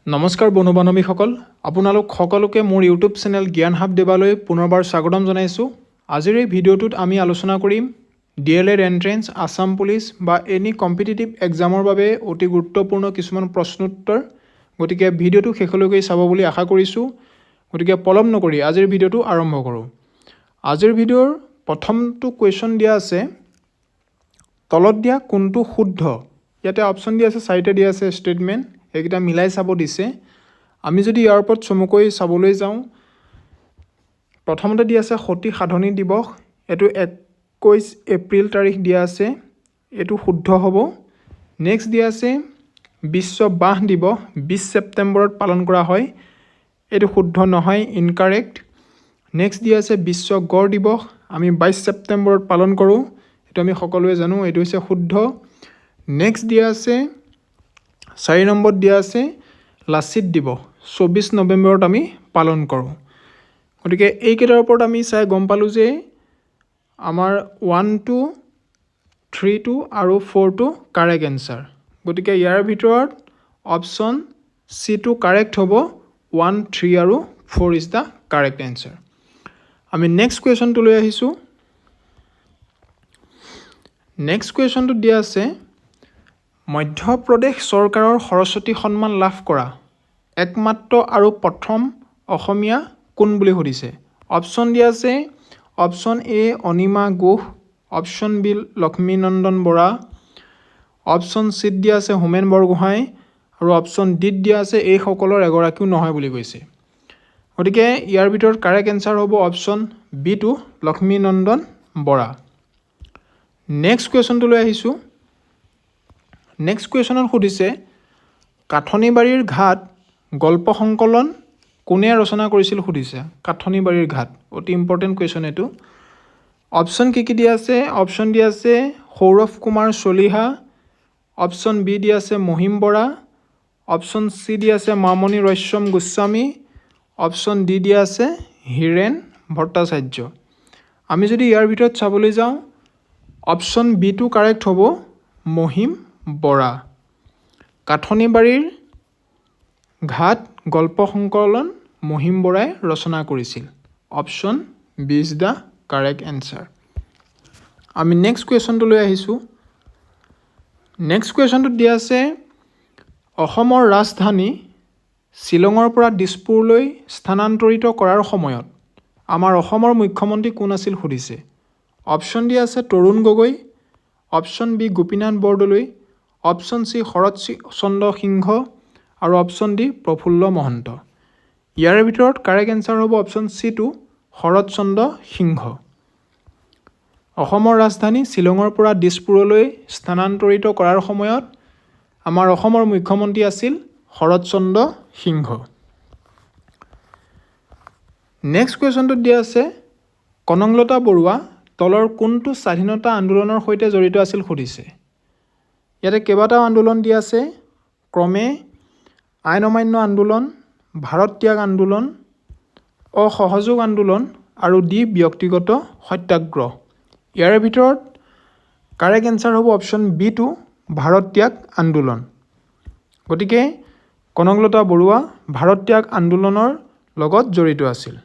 নমস্কাৰ বন্ধু বান্ধৱীসকল, আপোনালোক সকলোকে মোৰ ইউটিউব চেনেল জ্ঞান হাব দেৱালৈ পুনৰবাৰ স্বাগতম জনাইছোঁ। আজিৰ এই ভিডিঅ'টোত আমি আলোচনা কৰিম DLED এণ্ট্ৰেন্স, আছাম পুলিচ বা এনি কম্পিটিটিভ এক্সামৰ বাবে অতি গুৰুত্বপূৰ্ণ কিছুমান প্ৰশ্নোত্তৰ। গতিকে ভিডিঅ'টো শেষলৈকে চাব বুলি আশা কৰিছোঁ। গতিকে পলম নকৰি আজিৰ ভিডিঅ'টো আৰম্ভ কৰোঁ। আজিৰ ভিডিঅ'ৰ প্ৰথমটো কুৱেশ্যন দিয়া আছে, তলত দিয়া কোনটো শুদ্ধ? ইয়াতে অপশ্যন দিয়া আছে, চাৰিটা দিয়া আছে ষ্টেটমেণ্ট, এইকেইটা মিলাই চাব দিছে। আমি যদি ইয়াৰ ওপৰত চমুকৈ চাবলৈ যাওঁ, প্ৰথমতে দিয়া আছে সতী সাধনী দিৱস, এইটো 21 এপ্ৰিল তাৰিখ দিয়া আছে, এইটো শুদ্ধ হ'ব। নেক্সট দিয়া আছে বিশ্ব বাঁহ দিৱস 20 ছেপ্টেম্বৰত পালন কৰা হয়, এইটো শুদ্ধ নহয়, ইনকাৰেক্ট। নেক্সট দিয়া আছে বিশ্ব গড় দিৱস, আমি 22 ছেপ্টেম্বৰত পালন কৰোঁ, এইটো আমি সকলোৱে জানো, এইটো হৈছে শুদ্ধ। নেক্সট দিয়া আছে 4 নম্বৰত দিয়া আছে লাচিত দিৱস, 24 নৱেম্বৰত আমি পালন কৰোঁ। গতিকে এইকেইটাৰ ওপৰত আমি চাই গম পালোঁ যে আমাৰ 1, 2, 3 আৰু 4 কাৰেক্ট এনচাৰ। গতিকে ইয়াৰ ভিতৰত অপশ্যন C কাৰেক্ট হ'ব, 1, 3 আৰু 4 ইজ দ্য কাৰেক্ট এনচাৰ। আমি নেক্সট কুৱেশ্যনটোলৈ আহিছোঁ। নেক্সট কুৱেশ্যনটোত দিয়া আছে মধ্যপ্ৰদেশ চৰকাৰৰ সৰস্বতী সন্মান লাভ কৰা একমাত্ৰ আৰু প্ৰথম অসমীয়া কোন বুলি সুধিছে। অপশ্যন দিয়া আছে option A Anima Ghosh, option B Lakshminandan Bora, option C দিয়া আছে হোমেন বৰগোহাঁই আৰু অপশ্যন D দিয়া আছে এইসকলৰ এগৰাকীও নহয় বুলি কৈছে। গতিকে ইয়াৰ ভিতৰত কাৰেক্ট এনচাৰ হ'ব option B Lakshminandan Bora. Next কুৱেশ্যনটোলৈ আহিছোঁ। নেক্সট কুৱেশ্যনত সুধিছে কাঠনিবাৰীৰ ঘাট গল্প সংকলন কোনে ৰচনা কৰিছিল সুধিছে। কাঠনিবাৰীৰ ঘাট অতি ইম্পৰ্টেণ্ট কুৱেশ্যন এইটো। অপশ্যন কি দিয়া আছে? অপশ্যন দিয়া আছে সৌৰভ কুমাৰ চলিহা, অপশ্যন B দিয়া আছে মহিম বৰা, অপশ্যন C দিয়া আছে মামণি ৰয়ছম গোস্বামী, অপশ্যন D দিয়া আছে হীৰেণ ভট্টাচাৰ্য। আমি যদি ইয়াৰ ভিতৰত চাবলৈ যাওঁ, অপশ্যন B কাৰেক্ট হ'ব, মহিম বৰা। কাঠনিবাৰীৰ ঘাট গল্প সংকলন মহিম বৰাই ৰচনা কৰিছিল। Option B is the correct answer. আমি নেক্সট কুৱেশ্যনটোলৈ আহিছোঁ। নেক্সট কুৱেশ্যনটোত দিয়া আছে অসমৰ ৰাজধানী শ্বিলঙৰ পৰা দিছপুৰলৈ স্থানান্তৰিত কৰাৰ সময়ত আমাৰ অসমৰ মুখ্যমন্ত্ৰী কোন আছিল সুধিছে। অপশ্যন দিয়া আছে Tarun Gogoi, option B Gopinath Bordoloi, option C Sarat Chandra Sinha আৰু অপশ্যন D প্ৰফুল্ল মহন্ত। ইয়াৰ ভিতৰত কাৰেক্ট এনচাৰ হ'ব অপশ্যন C শৰৎ চন্দ্ৰ সিংহ। অসমৰ ৰাজধানী শ্বিলঙৰ পৰা দিছপুৰলৈ স্থানান্তৰিত কৰাৰ সময়ত আমাৰ অসমৰ মুখ্যমন্ত্ৰী আছিল শৰৎ চন্দ্ৰ সিংহ। নেক্সট কুৱেশ্যনটোত দিয়া আছে কনকলতা বৰুৱা তলৰ কোনটো স্বাধীনতা আন্দোলনৰ সৈতে জড়িত আছিল সুধিছে। ইয়াতে কেইবাটাও আন্দোলন দিয়া আছে, ক্ৰমে আইন অমান্য আন্দোলন, ভাৰত ত্যাগ আন্দোলন, অসহযোগ আন্দোলন আৰু D ব্যক্তিগত সত্যাগ্ৰহ। ইয়াৰ ভিতৰত কাৰেক্ট এনচাৰ হ'ব অপশ্যন B ভাৰত ত্যাগ আন্দোলন। গতিকে কনকলতা বৰুৱা ভাৰত ত্যাগ আন্দোলনৰ লগত জড়িত আছিল।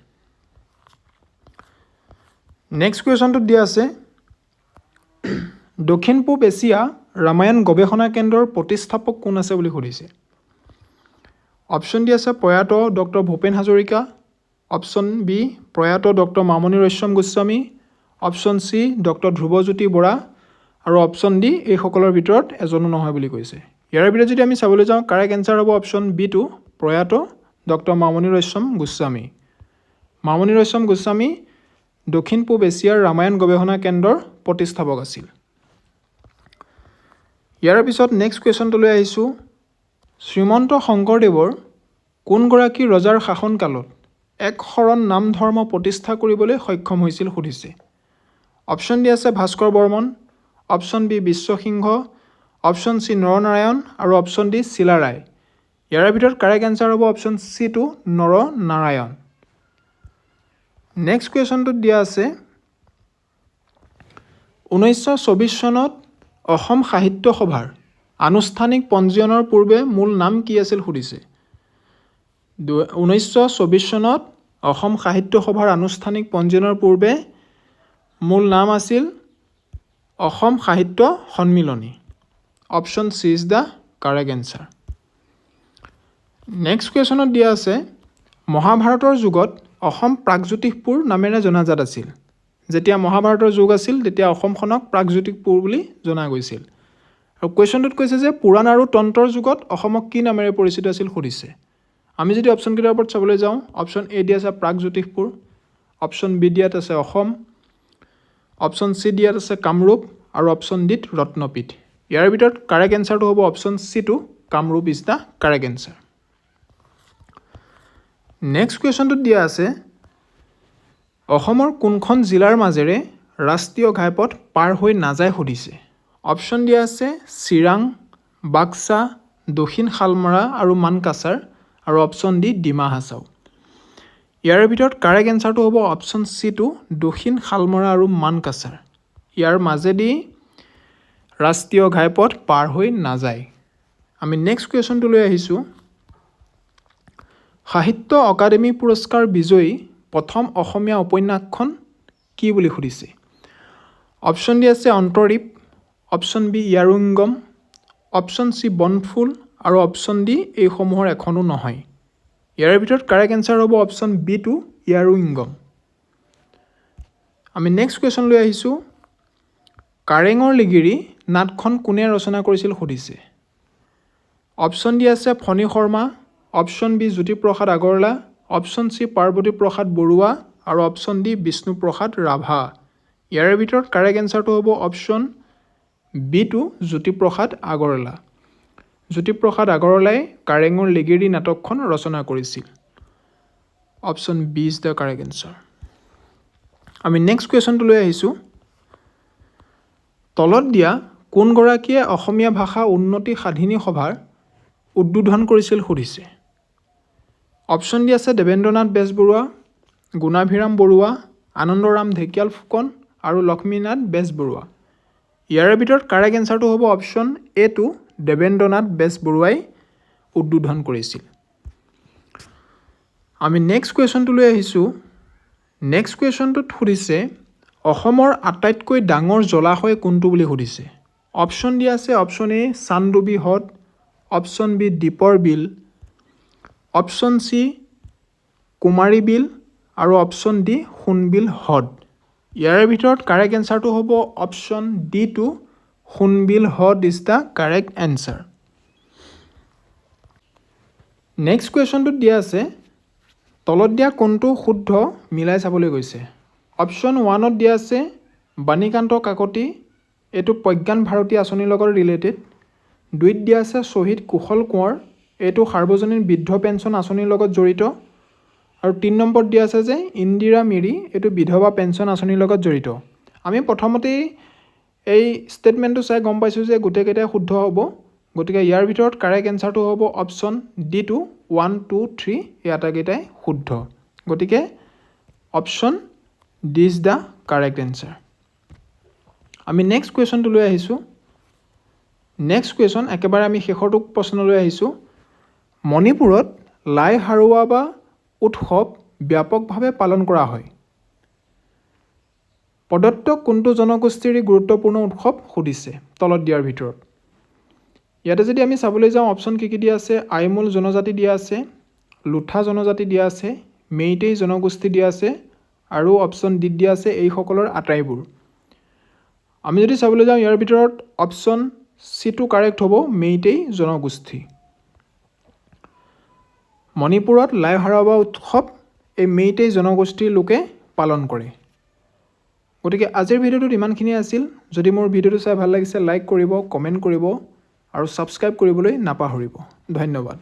নেক্সট কুৱেশ্যনটোত দিয়া আছে দক্ষিণ পূব এছিয়া ৰামায়ণ গৱেষণা কেন্দ্ৰৰ প্ৰতিষ্ঠাপক কোন আছে বুলি সুধিছে। অপশ্যন দি আছে প্ৰয়াত doctor Bhupen Hazarika, option B প্ৰয়াত doctor Mamoni Raisom Goswami, option C doctor Dhrubajyoti Bora আৰু অপশ্যন D এইসকলৰ ভিতৰত এজনো নহয় বুলি কৈছে। ইয়াৰ ভিতৰত যদি আমি চাবলৈ যাওঁ, কাৰেক্ট এনচাৰ হ'ব অপশ্যন B প্ৰয়াত ডক্টৰ মামণি ৰয়ছম গোস্বামী। মামণি ৰয়ছম গোস্বামী দক্ষিণ পূব এছিয়াৰ ৰামায়ণ গৱেষণা কেন্দ্ৰৰ প্ৰতিষ্ঠাপক আছিল। ইয়াৰ পিছত নেক্সট কুৱেশ্যনটোলৈ আহিছোঁ। শ্ৰীমন্ত শংকৰদেৱৰ কোনগৰাকী ৰজাৰ শাসনকালত এক শৰণ নাম ধৰ্ম প্ৰতিষ্ঠা কৰিবলৈ সক্ষম হৈছিল সুধিছে। অপশ্যন দি আছে Bhaskar Barman, option B Biswa Singha, option C Naranarayan আৰু অপশ্যন D চিলাৰায়। ইয়াৰ ভিতৰত কাৰেক্ট এনচাৰ হ'ব অপশ্যন C নৰনাৰায়ণ। নেক্সট কুৱেশ্যনটোত দিয়া আছে 1924 চনত অসম সাহিত্য সভাৰ আনুষ্ঠানিক পঞ্জীয়নৰ পূৰ্বে মূল নাম কি আছিল সুধিছে। 1924 চনত অসম সাহিত্য সভাৰ আনুষ্ঠানিক পঞ্জীয়নৰ পূৰ্বে মূল নাম আছিল Asom Sahitya Sanmilani. Option C is the correct answer. Next কুৱেশ্যনত দিয়া আছে মহাভাৰতৰ যুগত অসম প্ৰাগজ্যোতিষপুৰ নামেৰে জনাজাত আছিল। যেতিয়া মহাভাৰতৰ যুগ আছিল তেতিয়া অসমখনক প্ৰাগজ্যোতিষপুৰ বুলি জনা গৈছিল। আৰু কুৱেশ্যনটোত কৈছে যে পুৰাণ আৰু তন্ত্ৰৰ যুগত অসমক কি নামেৰে পৰিচিত আছিল সুধিছে। আমি যদি অপশ্যনকেইটাৰ ওপৰত চাবলৈ যাওঁ, অপশ্যন এ দিয়া আছে প্ৰাগজ্যোতিষপুৰ, অপশ্যন বি দিয়াত আছে অসম, অপশ্যন চি দিয়াত আছে কামৰূপ আৰু অপশ্যন ডিত ৰত্নপীঠ। ইয়াৰ ভিতৰত কাৰেক্ট এনচাৰটো হ'ব অপশ্যন চিটো, Kamrup is the correct answer. Next কুৱেশ্যনটোত দিয়া আছে অসমৰ কোনখন জিলাৰ মাজেৰে ৰাষ্ট্ৰীয় ঘাইপথ পাৰ হৈ নাযায় সুধিছে। অপশ্যন দিয়া আছে চিৰাং, বাক্সা, দক্ষিণ শালমৰা আৰু মানকাছাৰ আৰু অপশ্যন ডি ডিমা হাছাও। ইয়াৰ ভিতৰত কাৰেক্ট এনচাৰটো হ'ব অপশ্যন চিটো, দক্ষিণ শালমৰা আৰু মানকাছাৰ। ইয়াৰ মাজেদি ৰাষ্ট্ৰীয় ঘাইপথ পাৰ হৈ নাযায়। আমি নেক্সট কুৱেশ্যনটোলৈ আহিছোঁ। সাহিত্য অকাডেমী পুৰস্কাৰ বিজয়ী প্ৰথম অসমীয়া উপন্যাসখন কি বুলি সুধিছে। অপশ্যন ডি আছে অন্তৰীপ, অপশ্যন বি ইয়াৰুঙ্গম, অপশ্যন চি বনফুল আৰু অপশ্যন ডি এইসমূহৰ এখনো নহয়। ইয়াৰ ভিতৰত কাৰেক্ট এনচাৰ হ'ব অপশ্যন বি টু ইয়াৰুঙ্গম। আমি নেক্সট কুৱেশ্যন লৈ আহিছোঁ। কাৰেঙৰ লিগিৰি নাটখন কোনে ৰচনা কৰিছিল সুধিছে। অপশ্যন ডি আছে Phani Sharma, option B Jyotiprasad Agarwala, option C Parbati Prasad Baruah আৰু অপশ্যন ডি বিষ্ণুপ্ৰসাদ ৰাভা। ইয়াৰ ভিতৰত কাৰেক্ট এনচাৰটো হ'ব অপশ্যন বি টু জ্যোতিপ্ৰসাদ আগৰৱালা। জ্যোতিপ্ৰসাদ আগৰৱালাই কাৰেঙৰ লিগিৰি নাটকখন ৰচনা কৰিছিল। Option B is the correct answer. আমি নেক্সট কুৱেশ্যনটো লৈ আহিছোঁ। তলত দিয়া কোনগৰাকীয়ে অসমীয়া ভাষা উন্নতি সাধিনী সভাৰ উদ্বোধন কৰিছিল সুধিছে। অপশ্যন ডি আছে দেৱেন্দ্ৰনাথ বেজবৰুৱা, গুণাভিৰাম বৰুৱা, আনন্দৰাম ঢেকিয়াল ফুকন আৰু লক্ষ্মীনাথ বেজবৰুৱা। ইয়াৰ ভিতৰত কাৰেক্ট এনচাৰটো হ'ব অপশ্যন এ টু দেৱেন্দ্ৰনাথ বেজবৰুৱাই উদ্বোধন কৰিছিল। আমি নেক্সট কুৱেশ্যনটো লৈ আহিছোঁ। নেক্সট কুৱেশ্যনটোত সুধিছে অসমৰ আটাইতকৈ ডাঙৰ জলাশয় কোনটো বুলি সুধিছে। অপশ্যন দিয়া আছে অপশ্যন এ চানডুবি হ্ৰদ, অপশ্যন বি দীপৰ বিল, অপশ্যন চি কুমাৰী বিল আৰু অপশ্যন ডি সোণবিল হ্ৰদ। ইয়াৰ ভিতৰত কাৰেক্ট এনচাৰটো হ'ব অপশ্যন ডি টু সোণবিল হ্ৰদ is the correct answer. Next কুৱেশ্যনটোত দিয়া আছে তলত দিয়া কোনটো শুদ্ধ মিলাই চাবলৈ গৈছে। অপশ্যন ওৱানত দিয়া আছে বাণীকান্ত কাকতি, এইটো প্ৰজ্ঞান ভাৰতী আঁচনিৰ লগত ৰিলেটেড। দুইত দিয়া আছে শ্বহীদ কুশল কোঁৱৰ, এইটো সাৰ্বজনীন বৃদ্ধ পেঞ্চন আঁচনিৰ লগত জড়িত। আৰু 3 নম্বৰত দিয়া আছে যে ইন্দিৰা মিৰি, এইটো বিধৱা পেঞ্চন আঁচনিৰ লগত জড়িত। আমি প্ৰথমতেই এই ষ্টেটমেণ্টটো চাই গম পাইছোঁ যে গোটেইকেইটাই শুদ্ধ হ'ব। গতিকে ইয়াৰ ভিতৰত কাৰেক্ট এনচাৰটো হ'ব অপশ্যন ডি টু 1, 2, 3 এই আটাইকেইটাই শুদ্ধ। গতিকে option D is the correct answer. আমি নেক্সট কুৱেশ্যনটো লৈ আহিছোঁ। নেক্সট কুৱেশ্যন একেবাৰে আমি শেষৰটো প্ৰশ্নলৈ আহিছোঁ। মণিপুৰত লাই হাৰোৱা বা উৎসৱ ব্যাপকভাৱে পালন কৰা হয়। প্ৰদত্ত কোনটো জনগোষ্ঠীৰ গুৰুত্বপূৰ্ণ উৎসৱ সুধিছে তলত দিয়াৰ ভিতৰত। ইয়াতে যদি আমি চাবলৈ যাওঁ অপশ্যন কি দিয়া আছে, আইমূল জনজাতি দিয়া আছে, লুথা জনজাতি দিয়া আছে, মেইটেই জনগোষ্ঠী দিয়া আছে আৰু অপশ্যন ডি দিয়া আছে এইসকলৰ আটাইবোৰ। আমি যদি চাবলৈ যাওঁ ইয়াৰ ভিতৰত অপশ্যন চিটো কাৰেক্ট হ'ব মেইটেই জনগোষ্ঠী। মণিপুৰত লাই হাৰোৱা উৎসৱ এই মেইটেই জনগোষ্ঠীৰ লোকে পালন কৰে। গতিকে আজিৰ ভিডিঅ'টোত ইমানখিনি আছিল। যদি মোৰ ভিডিঅ'টো চাই ভাল লাগিছে লাইক কৰিব, কমেণ্ট কৰিব আৰু ছাবস্ক্ৰাইব কৰিবলৈ নাপাহৰিব। ধন্যবাদ।